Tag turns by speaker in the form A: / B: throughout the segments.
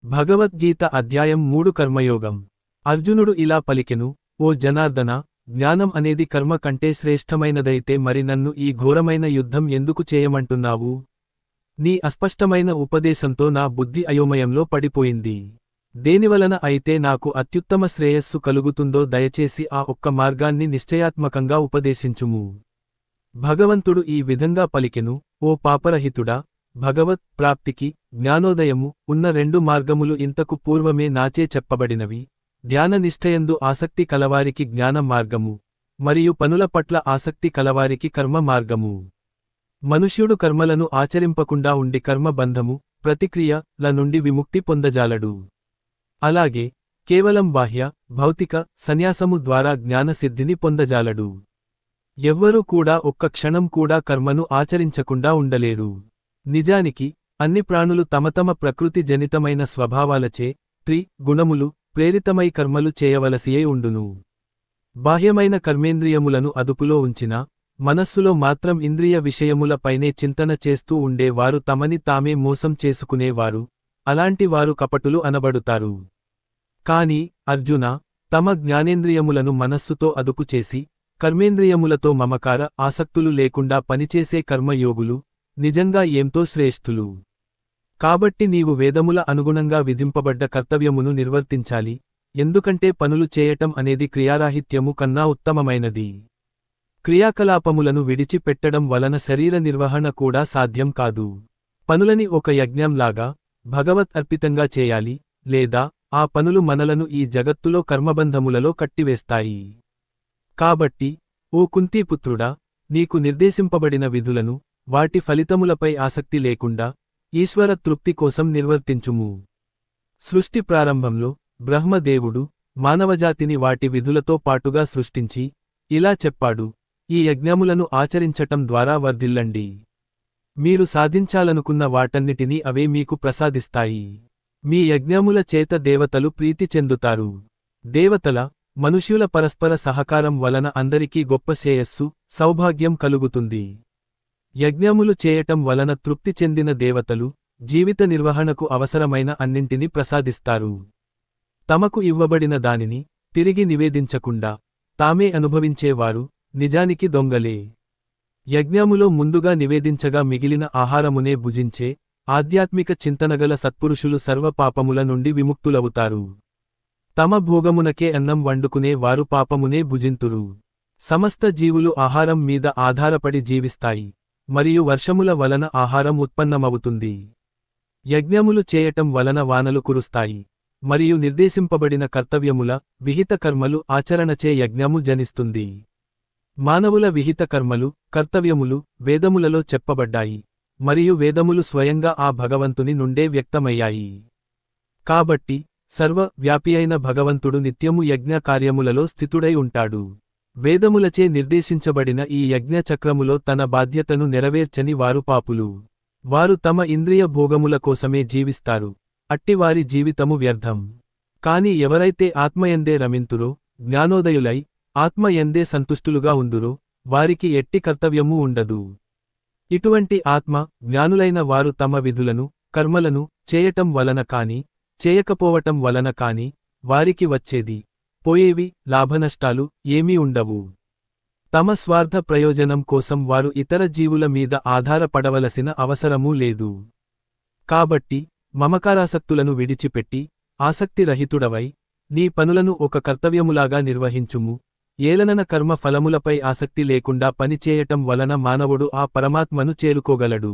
A: భగవద్గీత అధ్యాయం 3 కర్మయోగం. అర్జునుడు ఇలా పలికెను, ఓ జనార్దన, జ్ఞానం అనేది కర్మ కంటే శ్రేష్టమైనదైతే మరి నన్ను ఈ ఘోరమైన యుద్ధం ఎందుకు చేయమంటున్నావు? నీ అస్పష్టమైన ఉపదేశంతో నా బుద్ధి అయోమయంలో పడిపోయింది. దేనివలన అయితే నాకు అత్యుత్తమ శ్రేయస్సు కలుగుతుందో దయచేసి ఆ ఒక్క మార్గాన్ని నిశ్చయాత్మకంగా ఉపదేశించుము. భగవంతుడు ఈ విధంగా పలికెను, ఓ పాపరహితుడా, భగవత్ ప్రాప్తికి, జ్ఞానోదయము ఉన్న 2 మార్గములు ఇంతకు పూర్వమే నాచే చెప్పబడినవి. ధ్యాన నిష్ఠయందు ఆసక్తి కలవారికి జ్ఞాన మార్గము, మరియు పనుల పట్ల ఆసక్తి కలవారికి కర్మ మార్గము. మనుష్యుడు కర్మలను ఆచరింపకుండా ఉండి కర్మబంధము, ప్రతిక్రియ ల నుండి విముక్తి పొందజాలడు. అలాగే కేవలం బాహ్య, భౌతిక సన్యాసము ద్వారా జ్ఞానసిద్ధిని పొందజాలడు. ఎవ్వరూ కూడా ఒక్క క్షణం కూడా కర్మను ఆచరించకుండా ఉండలేరు. నిజానికి అన్ని ప్రాణులు తమ ప్రకృతి జనితమైన స్వభావాలచే, గుణములు ప్రేరితమై కర్మలు చేయవలసియే ఉండును. బాహ్యమైన కర్మేంద్రియములను అదుపులో ఉంచిన, మనస్సులో మాత్రం ఇంద్రియ విషయముల పైనే చింతన చేస్తూ ఉండే వారు తమని తామే మోసం చేసుకునేవారు, అలాంటి వారు కపటులు అనబడుతారు. కాని, అర్జున, తమ జ్ఞానేంద్రియములను మనస్సుతో అదుపు చేసి, కర్మేంద్రియములతో మమకార ఆసక్తులు లేకుండా పనిచేసే కర్మయోగులు నిజంగా ఎంతో శ్రేష్ఠులు. కాబట్టి నీవు వేదముల అనుగుణంగా విధింపబడ్డ కర్తవ్యమును నిర్వర్తించాలి, ఎందుకంటే పనులు చేయటం అనేది క్రియారాహిత్యము కన్నా ఉత్తమమైనది. క్రియాకలాపములను విడిచిపెట్టడం వలన శరీర నిర్వహణ కూడా సాధ్యం కాదు. పనులని ఒక యజ్ఞంలాగా భగవత్ అర్పితంగా చేయాలి, లేదా ఆ పనులు మనలను ఈ జగత్తులో కర్మబంధములలో కట్టివేస్తాయి. కాబట్టి, ఓ కుంతీపుత్రుడా, నీకు నిర్దేశింపబడిన విధులను, వాటి ఫలితములపై ఆసక్తి లేకుండా, ఈశ్వర తృప్తి కోసం నిర్వర్తించుము. సృష్టి ప్రారంభంలో బ్రహ్మదేవుడు మానవజాతిని వాటి విధులతో పాటుగా సృష్టించి ఇలా చెప్పాడు, ఈ యజ్ఞములను ఆచరించటం ద్వారా వర్ధిల్లండి. మీరు సాధించాలనుకున్న వాటన్నిటినీ అవే మీకు ప్రసాదిస్తాయి. మీ యజ్ఞముల చేత దేవతలు ప్రీతి చెందుతారు. దేవతల, మనుష్యుల పరస్పర సహకారం వలన అందరికీ గొప్ప శ్రేయస్సు, సౌభాగ్యం కలుగుతుంది. యజ్ఞములు చేయటం వలన తృప్తి చెందిన దేవతలు, జీవిత నిర్వహణకు అవసరమైన అన్నింటినీ ప్రసాదిస్తారు. తమకు ఇవ్వబడిన దానిని తిరిగి నివేదించకుండా తామే అనుభవించేవారు నిజానికి దొంగలే. యజ్ఞములో ముందుగా నివేదించగా మిగిలిన ఆహారమునే భుజించే ఆధ్యాత్మిక చింతనగల సత్పురుషులు సర్వ పాపముల నుండి విముక్తులవుతారు. తమ భోగమునకే అన్నం వండుకునే వారు పాపమునే భుజింతురు. సమస్త జీవులు ఆహారం మీద ఆధారపడి జీవిస్తాయి, మరియు వర్షముల వలన ఆహారం ఉత్పన్నమవుతుంది. యజ్ఞములు చేయటం వలన వానలు కురుస్తాయి, మరియు నిర్దేశింపబడిన కర్తవ్యముల విహిత కర్మలు ఆచరణచే యజ్ఞము జనిస్తుంది. మానవుల విహిత కర్మలు, కర్తవ్యములు వేదములలో చెప్పబడ్డాయి, మరియు వేదములు స్వయంగా ఆ భగవంతుని నుండే వ్యక్తమయ్యాయి. కాబట్టి, సర్వ వ్యాపియైన భగవంతుడు నిత్యము యజ్ఞ కార్యములలో స్థితుడై ఉంటాడు. వేదములచే నిర్దేశించబడిన ఈ యజ్ఞ చక్రములో తన బాధ్యతను నెరవేర్చని వారు పాపులు. వారు తమ ఇంద్రియ భోగముల కోసమే జీవిస్తారు, అట్టివారి జీవితము వ్యర్థం. కాని ఎవరైతే ఆత్మయందే రమింతురో, జ్ఞానోదయులై ఆత్మయందే సంతుష్టులుగా ఉందురో, వారికి ఎట్టి కర్తవ్యమూ ఉండదు. ఇటువంటి ఆత్మ జ్ఞానులైన వారు తమ విధులను, కర్మలను చేయటం వలన కాని, చేయకపోవటం వలన కాని వారికి వచ్చేది, పోయేవి లాభనష్టాలు ఏమీ ఉండవు. తమ స్వార్థ ప్రయోజనం కోసం వారు ఇతర జీవుల మీద ఆధారపడవలసిన అవసరమూ లేదు. కాబట్టి, మమకారాసక్తులను విడిచిపెట్టి, ఆసక్తిరహితుడవై, నీ పనులను ఒక కర్తవ్యములాగా నిర్వహించుము. ఏలనన కర్మ ఫలములపై ఆసక్తి లేకుండా పనిచేయటం వలన మానవుడు ఆ పరమాత్మను చేరుకోగలడు.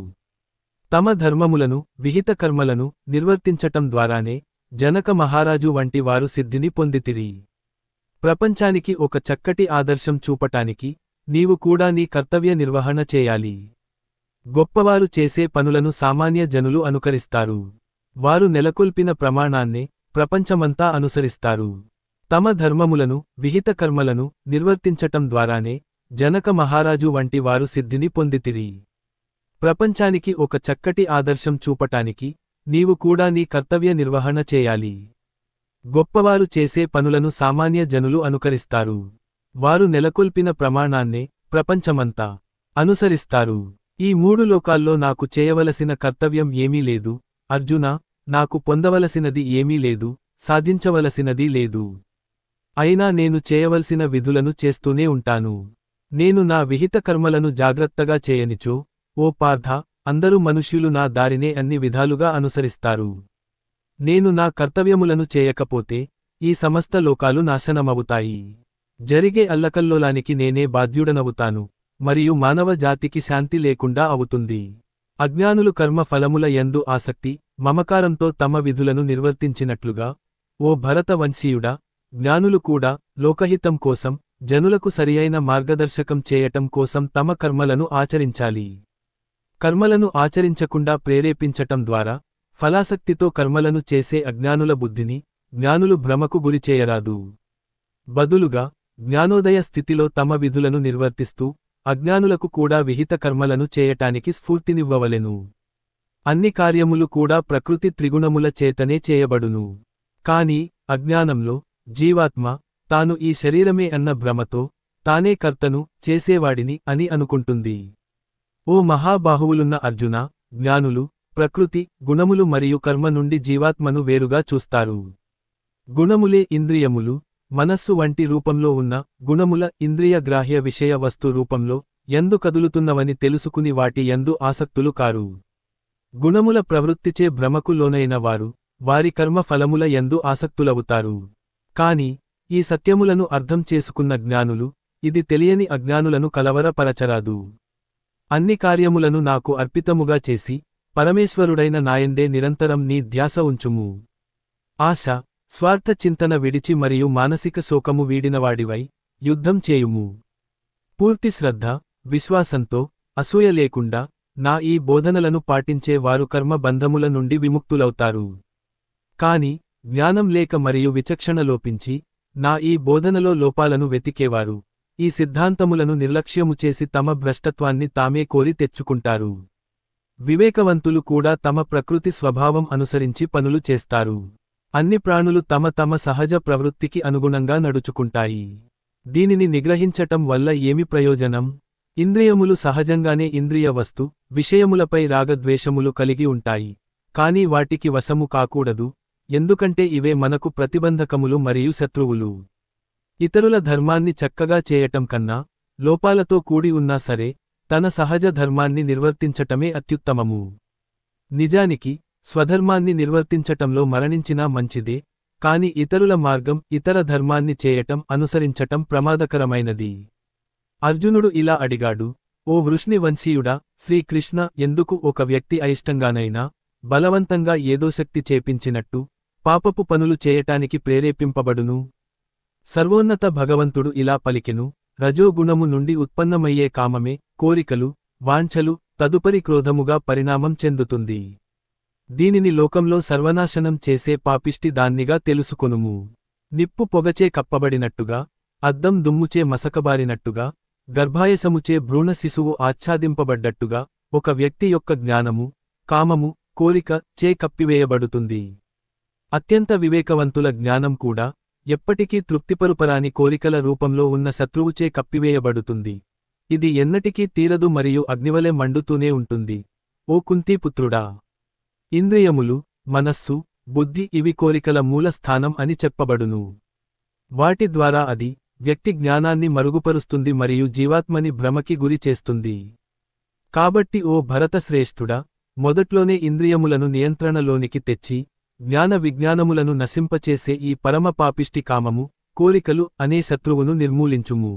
A: తమ ధర్మములను, విహిత కర్మలను నిర్వర్తించటం ద్వారానే జనక మహారాజు వంటి వారు సిద్ధిని పొందితిరి. ప్రపంచానికి ఒక చక్కటి ఆదర్శం చూపటానికి నీవు కూడా నీ కర్తవ్య నిర్వహణ చేయాలి. గొప్పవారు చేసే పనులను సామాన్య జనులు అనుకరిస్తారు. వారు నెలకొల్పిన ప్రమాణాన్నే ప్రపంచమంతా అనుసరిస్తారు. తమ ధర్మములను, విహిత కర్మలను నిర్వర్తించటం ద్వారానే జనక మహారాజు వంటి వారు సిద్ధిని పొందితిరి. ప్రపంచానికి ఒక చక్కటి ఆదర్శం చూపటానికి నీవు కూడా నీ కర్తవ్య నిర్వహణ చేయాలి. గొప్పవారు చేసే పనులను సామాన్య జనులు అనుకరిస్తారు. వారు నెలకొల్పిన ప్రమాణాన్నే ప్రపంచమంతా అనుసరిస్తారు. ఈ 3 లోకాల్లో నాకు చేయవలసిన కర్తవ్యం ఏమీ లేదు, అర్జునా, నాకు పొందవలసినది ఏమీ లేదు, సాధించవలసినదీ లేదు. అయినా నేను చేయవలసిన విధులను చేస్తూనే ఉంటాను. నేను నా విహిత కర్మలను జాగ్రత్తగా చేయనిచో, ఓ పార్థ, అందరూ మనుష్యులు నా దారినే అన్ని విధాలుగా అనుసరిస్తారు. నేను నా కర్తవ్యములను చేయకపోతే ఈ సమస్త లోకాలు నాశనమవుతాయి. జరిగే అల్లకల్లోలానికి నేనే బాధ్యుడనవుతాను, మరియు మానవ జాతికి శాంతి లేకుండా అవుతుంది. అజ్ఞానులు కర్మ ఫలముల యందు ఆసక్తి, మమకారంతో తమ విధులను నిర్వర్తించినట్లుగా, ఓ భరత వంశీయుడా, జ్ఞానులు కూడా లోకహితం కోసం, జనులకు సరియైన మార్గదర్శకం చేయటం కోసం తమ కర్మలను ఆచరించాలి. కర్మలను ఆచరించకుండా ప్రేరేపించటం ద్వారా ఫలాసక్తితో కర్మలను చేసే అజ్ఞానుల బుద్ధిని జ్ఞానులు భ్రమకు గురిచేయరాదు. బదులుగా జ్ఞానోదయ స్థితిలో తమ విధులను నిర్వర్తిస్తూ అజ్ఞానులకు కూడా విహిత కర్మలను చేయటానికి స్ఫూర్తినివ్వవలెను. అన్ని కార్యములు కూడా ప్రకృతి త్రిగుణముల చేతనే చేయబడును. కాని అజ్ఞానంలో జీవాత్మ తాను ఈ శరీరమే అన్న భ్రమతో తానే కర్తను, చేసేవాడిని అని అనుకుంటుంది. ఓ మహాబాహువులున్న అర్జున, జ్ఞానులు ప్రకృతి, గుణములు మరియు కర్మ నుండి జీవాత్మను వేరుగా చూస్తారు. గుణములే ఇంద్రియములు, మనస్సు వంటి రూపంలో ఉన్న గుణముల ఇంద్రియ గ్రాహ్య విషయ వస్తు రూపంలో యందు కదులుతున్నవని తెలుసుకుని వాటి యందు ఆసక్తులు కారు. గుణముల ప్రవృత్తిచే భ్రమకు లోనైన వారు వారి కర్మ ఫలముల యందు ఆసక్తులవుతారు. కాని ఈ సత్యములను అర్థం చేసుకున్న జ్ఞానులు ఇది తెలియని అజ్ఞానులను కలవరపరచరాదు. అన్ని కార్యములను నాకు అర్పితముగా చేసి పరమేశ్వరుడైన నాయందే నిరంతరం నీ ధ్యాస ఉంచుము. ఆశ, స్వార్థ చింతన విడిచి మరియు మానసిక శోకము వీడినవాడివై యుద్ధం చేయుము. పూర్తి శ్రద్ధ, విశ్వాసంతో, అసూయ లేకుండా నా ఈ బోధనలను పాటించే వారు కర్మ బంధముల నుండి విముక్తులవుతారు. కాని జ్ఞానం లేక మరియు విచక్షణ లోపించి నా ఈ బోధనలో లోపాలను వెతికేవారు ఈ సిద్ధాంతములను నిర్లక్ష్యము చేసి తమ భ్రష్టత్వాన్ని తామే కోరి తెచ్చుకుంటారు. వివేకవంతులు కూడా తమ ప్రకృతి స్వభావం అనుసరించి పనులు చేస్తారు. అన్ని ప్రాణులు తమ తమ సహజ ప్రవృత్తికి అనుగుణంగా నడుచుకుంటాయి. దీనిని నిగ్రహించటం వల్ల ఏమి ప్రయోజనం? ఇంద్రియములు సహజంగానే ఇంద్రియ వస్తు విషయములపై రాగద్వేషములు కలిగి ఉంటాయి, కాని వాటికి వశము కాకూడదు, ఎందుకంటే ఇవే మనకు ప్రతిబంధకములు మరియు శత్రువులు. ఇతరుల ధర్మాన్ని చక్కగా చేయటం కన్నా లోపాలతో కూడి ఉన్నా సరే తన సహజ ధర్మాన్ని నిర్వర్తించటమే అత్యుత్తమము. నిజానికి స్వధర్మాన్ని నిర్వర్తించటంలో మరణించినా మంచిదే, కాని ఇతరుల మార్గం, ఇతర ధర్మాన్ని చేయటం, అనుసరించటం ప్రమాదకరమైనది. అర్జునుడు ఇలా అడిగాడు, ఓ వృష్ణి వంశీయుడా, శ్రీకృష్ణ ఎందుకు ఒక వ్యక్తి అయిష్టంగానైనా బలవంతంగా ఏదో శక్తి చేపించినట్టు పాపపు పనులు చేయటానికి ప్రేరేపింపబడును? సర్వోన్నత భగవంతుడు ఇలా పలికెను, రజోగుణము నుండి ఉత్పన్నమయ్యే కామమే, కోరికలు, వాంఛలు తదుపరి క్రోధముగా పరిణామం చెందుతుంది. దీనిని లోకంలో సర్వనాశనం చేసే పాపిష్టి దాన్నిగా తెలుసుకొనుము. నిప్పు పొగచే కప్పబడినట్టుగా, అద్దం దుమ్ముచే మసకబారినట్టుగా, గర్భాయసముచే భ్రూణ శిశువు ఆచ్ఛాదింపబడ్డట్టుగా ఒక వ్యక్తి యొక్క జ్ఞానము, కామము, కోరిక చే కప్పివేయబడుతుంది. అత్యంత వివేకవంతుల జ్ఞానం కూడా ఎప్పటికీ తృప్తిపరుపరాని కోరికల రూపంలో ఉన్న శత్రువుచే కప్పివేయబడుతుంది. ఇది ఎన్నటికీ తీరదు మరియు అగ్నివలె మండుతూనే ఉంటుంది. ఓ కుంతీపుత్రుడా, ఇంద్రియములు, మనస్సు, బుద్ధి ఇవి కోరికల మూల స్థానం అని చెప్పబడును. వాటి ద్వారా అది వ్యక్తి జ్ఞానాన్ని మరుగుపరుస్తుంది మరియు జీవాత్మని భ్రమకి గురి చేస్తుంది. కాబట్టి ఓ భరతశ్రేష్ఠుడా, మొదట్లోనే ఇంద్రియములను నియంత్రణలోనికి తెచ్చి జ్ఞాన విజ్ఞానములను నశింపచేసే ఈ పరమ పాపిష్టి కామము, కోరికలు అనే శత్రువును నిర్మూలించుము.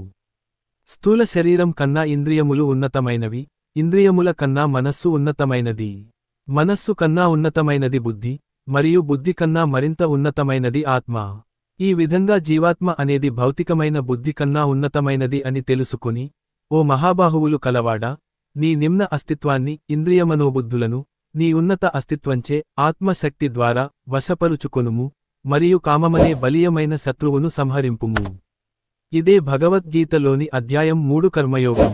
A: స్థూల శరీరం కన్నా ఇంద్రియములు ఉన్నతమైనవి, ఇంద్రియముల కన్నా మనస్సు ఉన్నతమైనది, మనస్సు కన్నా ఉన్నతమైనది బుద్ధి, మరియు బుద్ధి కన్నా మరింత ఉన్నతమైనది ఆత్మ. ఈ విధంగా జీవాత్మ అనేది భౌతికమైన బుద్ధి కన్నా ఉన్నతమైనది అని తెలుసుకుని, ఓ మహాబాహువులు కలవాడా, నీ నిమ్న అస్తిత్వాన్ని, ఇంద్రియమనోబుద్ధులను నీ ఉన్నత అస్తిత్వంచే ఆత్మశక్తి ద్వారా వశపరుచుకొనుము మరియు కామమనే బలీయమైన శత్రువును సంహరింపుము. ఇదే భగవద్గీతలోని అధ్యాయం 3 కర్మయోగం.